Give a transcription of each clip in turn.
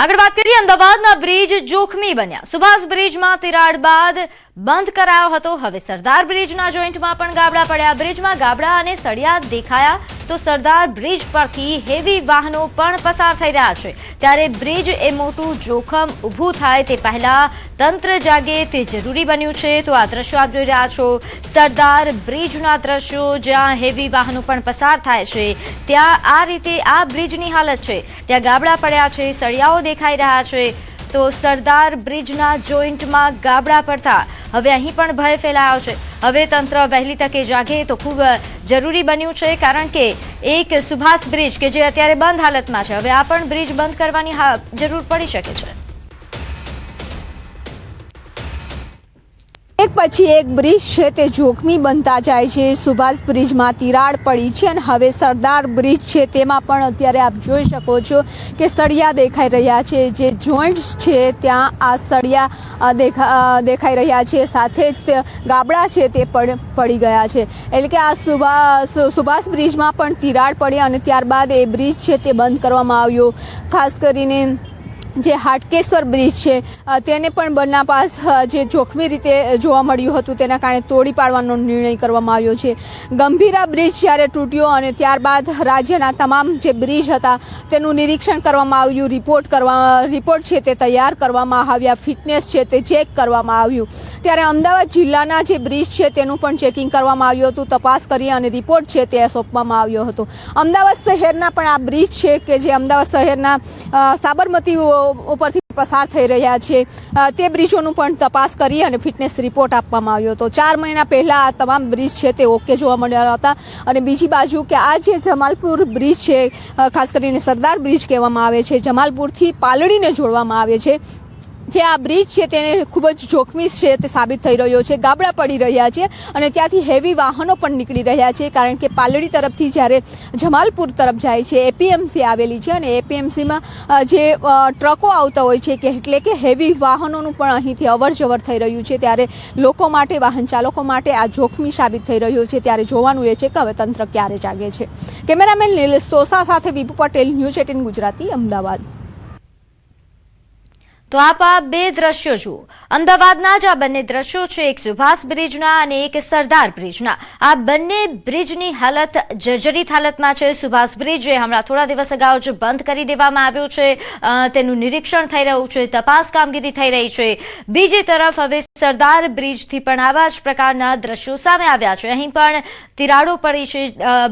આગળ વાત કરીએ અમદાવાદના બ્રિજ જોખમી બન્યા। સુભાષ બ્રિજમાં તિરાડ બાદ બંધ કરાયો હતો। હવે સરદાર બ્રિજના જોઈન્ટમાં પણ ગાબડા પડ્યા। બ્રિજમાં ગાબડા અને સળિયા દેખાયા તો સરદાર બ્રિજ પરથી હેવી વાહનો પણ પસાર થઈ રહ્યા છે। ત્યારે બ્રિજ એ મોટું જોખમ ઊભું થાય તે પહેલા તંત્ર જાગે તે જરૂરી બન્યું છે। તો આ દ્રશ્યો આપ જોઈ રહ્યા છો, સરદાર બ્રિજના દ્રશ્યો જ્યાં હેવી વાહનો પણ પસાર થાય છે ત્યાં આ રીતે આ બ્રિજની હાલત છે। ત્યાં ગાબડા પડ્યા છે, સળિયાઓ દેખાઈ રહ્યા છે। તો સરદાર બ્રિજના જોઈન્ટમાં ગાબડા પડતા હવે અહીં પણ ભય ફેલાયો છે। હવે તંત્ર વહેલી તકે જાગે તો ખૂબ જરૂરી બન્યું છે, કારણ કે એક સુભાષ બ્રિજ કે જે અત્યારે બંધ હાલતમાં છે, હવે આ પણ બ્રિજ બંધ કરવાની જરૂર પડી શકે છે। એક પછી એક બ્રિજ છે તે જોખમી બનતા જાય છે। સુભાષ બ્રિજમાં તિરાડ પડી છે અને હવે સરદાર બ્રિજ છે તેમાં પણ અત્યારે આપ જોઈ શકો છો કે સળિયા દેખાઈ રહ્યા છે। જે જોઈન્ટ્સ છે ત્યાં આ સળિયા દેખાઈ રહ્યા છે, સાથે જ ગાબડા છે તે પડી ગયા છે। એટલે કે આ સુભાષ બ્રિજમાં પણ તિરાડ પડી અને ત્યારબાદ એ બ્રિજ છે તે બંધ કરવામાં આવ્યો। ખાસ કરીને જે હાટકેશ્વર બ્રિજ છે તેને પણ બન્ના પાસ જે જોખમી રીતે જોવા મળ્યું હતું તેના કારણે તોડી પાડવાનો નિર્ણય કરવામાં આવ્યો છે। ગંભીરા બ્રિજ જ્યારે તૂટ્યો અને ત્યારબાદ રાજ્યના તમામ જે બ્રિજ હતા તેનું નિરીક્ષણ કરવામાં આવ્યું, રિપોર્ટ છે તે તૈયાર કરવામાં આવ્યા, ફિટનેસ છે તે ચેક કરવામાં આવ્યું। ત્યારે અમદાવાદ જિલ્લાના જે બ્રિજ છે તેનું પણ ચેકિંગ કરવામાં આવ્યું હતું, તપાસ કરી અને રિપોર્ટ છે તે સોંપવામાં આવ્યો હતો। અમદાવાદ શહેરના પણ આ બ્રિજ છે કે જે અમદાવાદ શહેરના સાબરમતી ઉપરથી પસાર થઈ રહ્યા છે તે બ્રિજોનું પણ તપાસ કરી અને ફિટનેસ રિપોર્ટ આપવામાં આવ્યો હતો। 4 મહિના પહેલા આ તમામ બ્રિજ છે તે ઓકે જોવા મળ્યા હતા। અને બીજી બાજુ કે આ જે જમાલપુર બ્રિજ છે, ખાસ કરીને સરદાર બ્રિજ કહેવામાં આવે છે, જમાલપુરથી પાલડીને જોડવામાં આવે છે, જે આ બ્રિજ છે તેને ખૂબ જ જોખમી છે તે સાબિત થઈ રહ્યો છે। ગાબડા પડી રહ્યા છે અને ત્યાંથી હેવી વાહનો પણ નીકળી રહ્યા છે, કારણ કે પાલડી તરફથી જ્યારે જમાલપુર તરફ જાય છે એપીએમસી આવેલી છે અને એપીએમસીમાં જે ટ્રકો આવતા હોય છે કે એટલે કે હેવી વાહનોનું પણ અહીંથી અવર જવર થઈ રહ્યું છે। ત્યારે લોકો માટે, વાહન ચાલકો માટે આ જોખમી સાબિત થઈ રહ્યું છે। ત્યારે જોવાનું એ છે કે હવે તંત્ર ક્યારે જાગે છે। કેમેરામેન નિલેશ સોસા સાથે વિપુ પટેલ, ન્યૂઝ 18 ગુજરાતી, અમદાવાદ। તો આપ આ બે દ્રશ્યો જુઓ, અમદાવાદના જ આ બંને દ્રશ્યો છે, એક સુભાષ બ્રિજના અને એક સરદાર બ્રિજના। આ બંને બ્રિજની હાલત જર્જરિત હાલતમાં છે। સુભાષ બ્રિજ જે હમણાં થોડા દિવસ અગાઉ જ બંધ કરી દેવામાં આવ્યું છે, તેનું નિરીક્ષણ થઈ રહ્યું છે, તપાસ કામગીરી થઈ રહી છે। બીજી તરફ હવે સરદાર બ્રિજથી પણ આવા જ પ્રકારના દ્રશ્યો સામે આવ્યા છે। અહીં પણ તિરાડો પડી છે,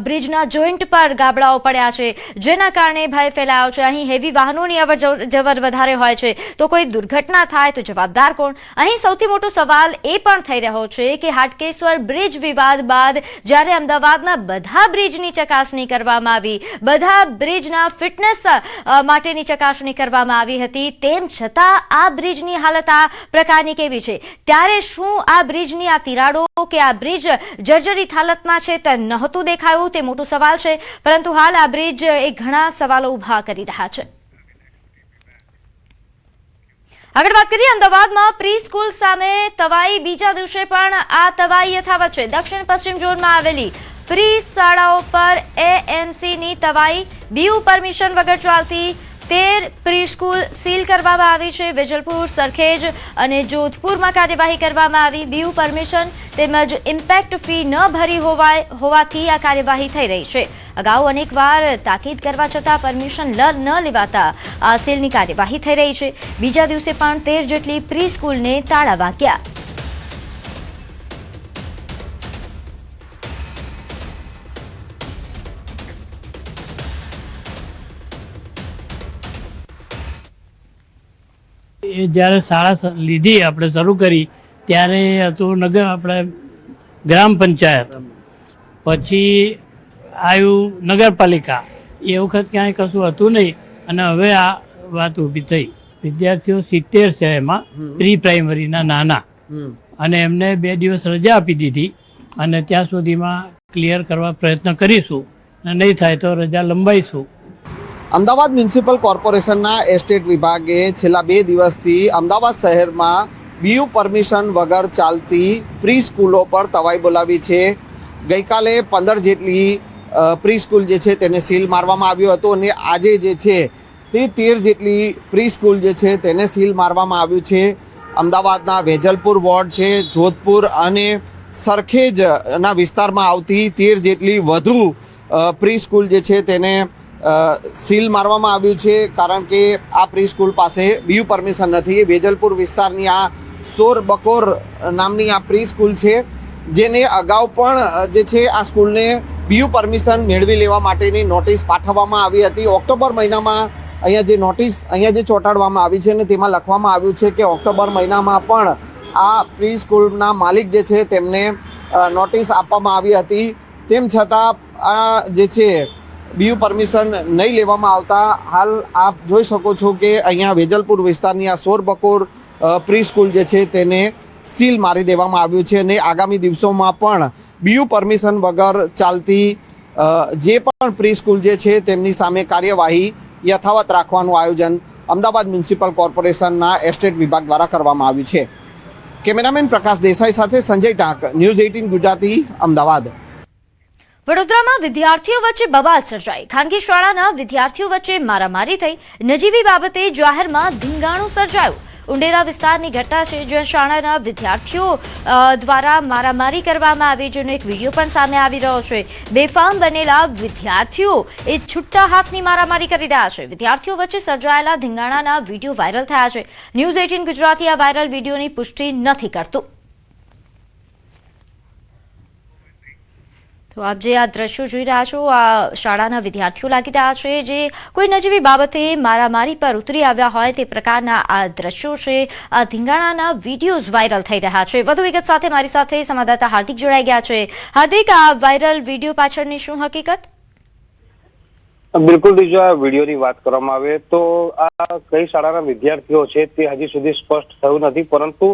બ્રિજના જોઈન્ટ પર ગાબડાઓ પડ્યા છે, જેના કારણે ભય ફેલાયો છે। અહીં હેવી વાહનોની અવર જવર વધારે હોય છે તો કોઈ દુર્ઘટના થાય તો જવાબદાર કોણ? અહીં સૌથી મોટો સવાલ એ પણ થઈ રહ્યો છે કે હાટકેશ્વર બ્રિજ વિવાદ બાદ જ્યારે અમદાવાદના બધા બ્રિજની ચકાસણી કરવામાં આવી, બધા બ્રિજના ફિટનેસ માટેની ચકાસણી કરવામાં આવી હતી, તેમ છતાં આ બ્રિજની હાલત આ પ્રકારની કેવી છે? ત્યારે શું આ બ્રિજની આ તિરાડો કે આ બ્રિજ જર્જરિત હાલતમાં છે તે નહોતું દેખાયું? તે મોટો સવાલ છે, પરંતુ હાલ આ બ્રિજ એ ઘણા સવાલો ઉભા કરી રહ્યા છે। આગળ વાત કરીએ અમદાવાદમાં પ્રી સ્કૂલ સામે તવાઈ। બીજા દિવસે પણ આ તવાઈ યથાવત છે। દક્ષિણ પશ્ચિમ ઝોનમાં આવેલી પ્રી શાળાઓ પર એએમસીની તવાઈ। બીયુ પરમિશન વગર ચાલતી 13 પ્રી સ્કૂલ સીલ કરવામાં આવી છે। વેજલપુર, સરખેજ અને જોધપુરમાં કાર્યવાહી કરવામાં આવી। બીયુ પરમિશન તેમજ ઇમ્પેક્ટ ફી ન ભરી હોવાથી આ કાર્યવાહી થઈ રહી છે। અગાઉ અનેકવાર તાકીદ કરવા છતાં પરમિશન ન લેવાતા આ સીલની કાર્યવાહી થઈ રહી છે। બીજા દિવસે પણ 13 જેટલી પ્રી સ્કૂલને તાળા વાગ્યા। જ્યારે શાળા લીધી આપણે શરૂ કરી ત્યારે હતું નગર આપણે ગ્રામ પંચાયત, પછી આવ્યું નગરપાલિકા। એ વખત ક્યાંય કશું હતું નહીં અને હવે આ વાત ઊભી થઈ। વિદ્યાર્થીઓ 70 છે એમાં, પ્રી પ્રાઇમરીના નાના, અને એમને 2 દિવસ રજા આપી દીધી અને ત્યાં સુધીમાં ક્લિયર કરવા પ્રયત્ન કરીશું અને નહીં થાય તો રજા લંબાઈશું। અમદાવાદ મ્યુનિસિપલ કોર્પોરેશનના એસ્ટેટ વિભાગે છેલ્લા 2 દિવસથી અમદાવાદ શહેરમાં બીયુ પરમિશન વગર ચાલતી પ્રી સ્કૂલો પર તવાઈ બોલાવી છે। ગઈકાલે 15 જેટલી પ્રી સ્કૂલ જે છે તેને સીલ મારવામાં આવ્યો હતો અને આજે જે છે તે 13 જેટલી પ્રી સ્કૂલ જે છે તેને સીલ મારવામાં આવ્યું છે. અમદાવાદના વેજલપુર વોર્ડ છે, જોધપુર અને સરખેજના વિસ્તારમાં આવતી 13 જેટલી વધુ પ્રી સ્કૂલ જે છે તેને સીલ મારવામાં આવ્યું છે, કારણ કે આ પ્રી સ્કૂલ પાસે બીયુ પરમિશન નથી. વેજલપુર વિસ્તારની આ સોર બકોર નામની આ પ્રી સ્કૂલ છે, જેને અગાઉ પણ જે છે આ સ્કૂલને બીયુ પરમિશન મેળવી લેવા માટેની નોટિસ પાઠવવામાં આવી હતી. ઓક્ટોબર મહિનામાં અહીંયા જે ચોંટાડવામાં આવી છે ને તેમાં લખવામાં આવ્યું છે કે ઓક્ટોબર મહિનામાં પણ આ પ્રી સ્કૂલના માલિક જે છે તેમને નોટિસ આપવામાં આવી હતી. તેમ છતાં આ જે છે બીયુ પરમિશન નહીં લેવામાં આવતા હાલ આપ જોઈ શકો છો કે અહીંયા વેજલપુર વિસ્તારની આ સોર બકોર પ્રી સ્કૂલ જે છે તેને સીલ મારી દેવામાં આવ્યું છે અને આગામી દિવસોમાં પણ બીયુ પરમિશન વગર ચાલતી જે પણ પ્રી સ્કૂલ જે છે તેમની સામે કાર્યવાહી યથાવત રાખવાનું આયોજન અમદાવાદ મ્યુનિસિપલ કોર્પોરેશનના એસ્ટેટ વિભાગ દ્વારા કરવામાં આવ્યું છે. કેમેરામેન પ્રકાશ દેસાઈ સાથે સંજય ટાંક, ન્યૂઝ 18 ગુજરાતી, અમદાવાદ. વડોદરામાં વિદ્યાર્થીઓ વચ્ચે બબાલ સર્જાઈ. ખાનગી શાળાના વિદ્યાર્થીઓ વચ્ચે મારામારી થઈ. નજીવી બાબતે જાહેરમાં ધીંગાણું સર્જાયું. ઉંડેરા વિસ્તારની ઘટના છે, જ્યાં શાળાના વિદ્યાર્થીઓ દ્વારા મારામારી કરવામાં આવી, જેનો એક વિડીયો પણ સામે આવી રહ્યો છે. બેફામ બનેલા વિદ્યાર્થીઓ એ છૂટા હાથની મારામારી કરી રહ્યા છે. વિદ્યાર્થીઓ વચ્ચે સર્જાયેલા ધીંગાણાના વિડીયો વાયરલ થયા છે. ન્યૂઝ 18 ગુજરાતી આ વાયરલ વિડીયોની પુષ્ટિ નથી કરતું. તો આપ જે આ દ્રશ્યો જોઈ રહ્યા છો, આ શાળાના વિદ્યાર્થીઓ લાગી રહ્યા છે, જે કોઈ નજીવી બાબતે મારામારી પર ઉતરી આવ્યા હોય તે પ્રકારના આ દ્રશ્યો છે. આ ધીંગાણાના વિડીયોઝ વાયરલ થઈ રહ્યા છે. વધુ વિગત સાથે મારી સાથે સંવાદદાતા હાર્દિક જોડાઈ ગયા છે. હાર્દિક, આ વાયરલ વિડીયો પાછળની શું હકીકત? બિલકુલ બીજો આ વિડીયોની વાત કરવામાં આવે તો આ કઈ શાળાના વિદ્યાર્થીઓ છે તે હજી સુધી સ્પષ્ટ થયું નથી, પરંતુ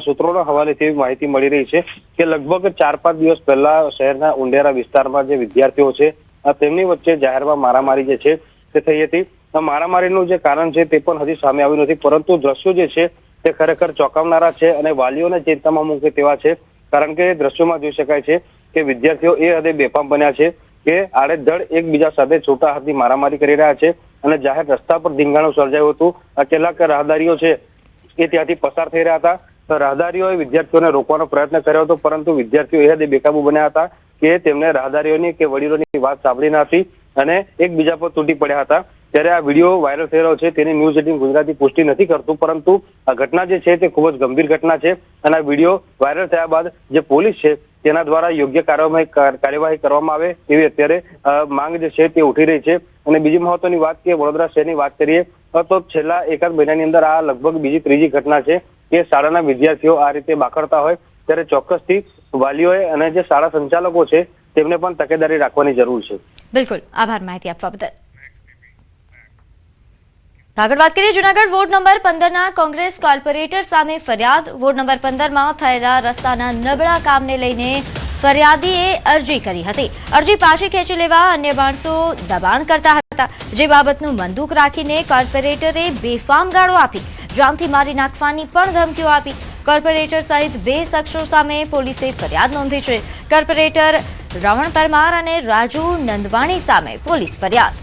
સૂત્રોના હવાલેથી એવી માહિતી મળી રહી છે કે લગભગ 4-5 દિવસ પહેલા શહેરના ઉંડેરા વિસ્તારમાં જે વિદ્યાર્થીઓ છે તેમની વચ્ચે જાહેરમાં મારામારી જે છે તે થઈ હતી. મારામારીનું જે કારણ છે તે પણ હજી સામે આવ્યું નથી, પરંતુ દ્રશ્યો જે છે તે ખરેખર ચોંકાવનારા છે અને વાલીઓને ચિંતામાં મૂકે તેવા છે. કારણ કે દ્રશ્યોમાં જોઈ શકાય છે કે વિદ્યાર્થીઓ એ હદે બેફામ બન્યા છે કે આડેધડ એકબીજા સાથે છૂટા હાથની મારામારી કરી રહ્યા છે અને જાહેર રસ્તા પર ધીંગાણું સર્જાયું હતું. કેટલાક રાહદારીઓ છે એ ત્યાંથી પસાર થઈ રહ્યા હતા, તો રાહદારીઓએ વિદ્યાર્થીઓને રોકવાનો પ્રયત્ન કર્યો હતો, પરંતુ વિદ્યાર્થીઓ એ હદે બેકાબુ બન્યા હતા કે તેમને રાહદારીઓની કે વડીલોની વાત સાંભળી ન હતી અને એકબીજા પર તૂટી પડ્યા હતા. ત્યારે આ વિડીયો વાયરલ થઈ રહ્યો છે તેની ન્યૂઝ 18 ગુજરાતી પુષ્ટિ નથી કરતું, પરંતુ આ ઘટના જે છે તે ખૂબ જ ગંભીર ઘટના છે અને આ વિડીયો વાયરલ થયા બાદ જે પોલીસ છે તેના દ્વારા યોગ્ય કાર્યવાહી કરવામાં આવે તેવી અત્યારે માંગ જે છે તે ઉઠી રહી છે. અને બીજી મહત્વની વાત કે વડોદરા શહેરની વાત કરીએ તો છેલ્લા એકાદ મહિનાની અંદર આ લગભગ બીજી ત્રીજી ઘટના છે કે શાળાના વિદ્યાર્થીઓ આ રીતે બાખડતા હોય, ત્યારે ચોક્કસથી વાલીઓએ અને જે શાળા સંચાલકો છે તેમને પણ તકેદારી રાખવાની જરૂર છે. બિલકુલ, આભાર માહિતી આપવા બદલ. આગળ વાત કરીએ જૂનાગઢ વોર્ડ નંબર 15ના કોંગ્રેસ કોર્પોરેટર સામે ફરિયાદ. વોર્ડ નંબર 15માં થયેલા રસ્તાના નબળા કામને લઈને ફરિયાદીએ અરજી કરી હતી. અરજી પાછી ખેંચી લેવા અન્ય માણસો દબાણ કરતા હતા, જે બાબતનું બંદૂક રાખીને કોર્પોરેટરે બેફામ ગાળો આપી, જાનથી મારી નાખવાની પણ ધમકીઓ આપી. કોર્પોરેટર સહિત 2 શખ્સો સામે પોલીસે ફરિયાદ નોંધી છે. કોર્પોરેટર રમણ પરમાર અને રાજુ નંદવાણી સામે પોલીસ ફરિયાદ.